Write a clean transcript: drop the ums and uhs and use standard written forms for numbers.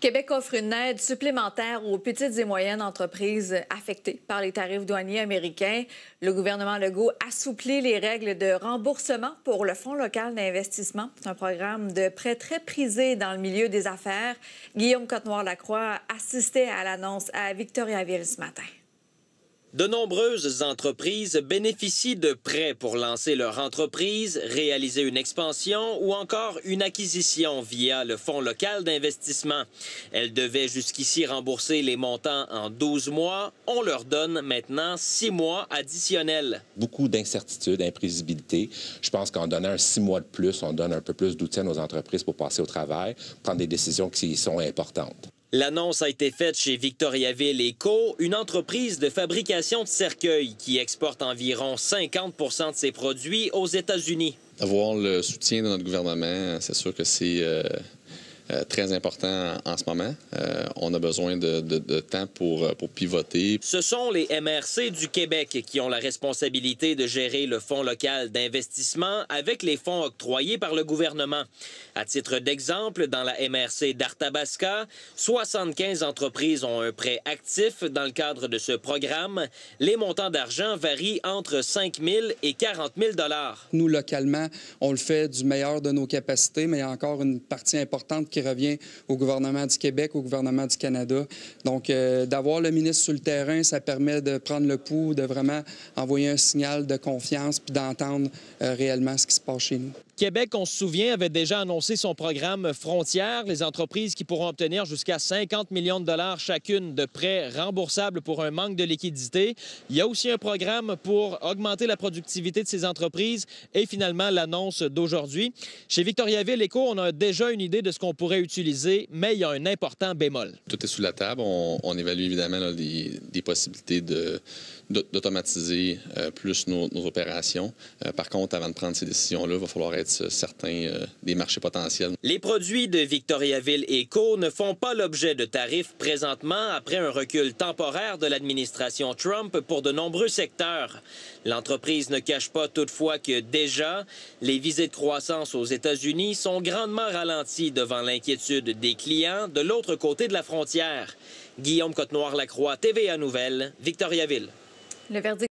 Québec offre une aide supplémentaire aux petites et moyennes entreprises affectées par les tarifs douaniers américains. Le gouvernement Legault assouplit les règles de remboursement pour le Fonds local d'investissement. C'est un programme de prêt très prisé dans le milieu des affaires. Guillaume Cotenoir-Lacroix assistait à l'annonce à Victoriaville ce matin. De nombreuses entreprises bénéficient de prêts pour lancer leur entreprise, réaliser une expansion ou encore une acquisition via le Fonds local d'investissement. Elles devaient jusqu'ici rembourser les montants en 12 mois. On leur donne maintenant 6 mois additionnels. Beaucoup d'incertitudes, d'imprévisibilité. Je pense qu'en donnant un 6 mois de plus, on donne un peu plus d'outils à nos entreprises pour passer au travail, prendre des décisions qui sont importantes. L'annonce a été faite chez Victoriaville & Co., une entreprise de fabrication de cercueils qui exporte environ 50 de ses produits aux États-Unis. Avoir le soutien de notre gouvernement, c'est sûr que c'est très important en ce moment. On a besoin de temps pour pivoter. Ce sont les MRC du Québec qui ont la responsabilité de gérer le Fonds local d'investissement avec les fonds octroyés par le gouvernement. À titre d'exemple, dans la MRC d'Arthabasca, 75 entreprises ont un prêt actif dans le cadre de ce programme. Les montants d'argent varient entre 5 000 et 40 000 $. Nous, localement, on le fait du meilleur de nos capacités, mais il y a encore une partie importante qui revient au gouvernement du Québec, au gouvernement du Canada. Donc, d'avoir le ministre sur le terrain, ça permet de prendre le pouls, de vraiment envoyer un signal de confiance puis d'entendre réellement ce qui se passe chez nous. Québec, on se souvient, avait déjà annoncé son programme Frontières, les entreprises qui pourront obtenir jusqu'à 50 millions de dollars chacune de prêts remboursables pour un manque de liquidité. Il y a aussi un programme pour augmenter la productivité de ces entreprises et finalement l'annonce d'aujourd'hui. Chez Victoriaville & Co., on a déjà une idée de ce qu'on pourrait utiliser, mais il y a un important bémol. Tout est sous la table. On évalue évidemment là, des possibilités d'automatiser plus nos opérations. Par contre, avant de prendre ces décisions-là, il va falloir être certain des marchés potentiels. Les produits de Victoriaville & Co. ne font pas l'objet de tarifs présentement après un recul temporaire de l'administration Trump pour de nombreux secteurs. L'entreprise ne cache pas toutefois que déjà, les visées de croissance aux États-Unis sont grandement ralenties devant l'inquiétude des clients de l'autre côté de la frontière. Guillaume Cotenoir-Lacroix, TVA Nouvelles, Victoriaville. Le verdict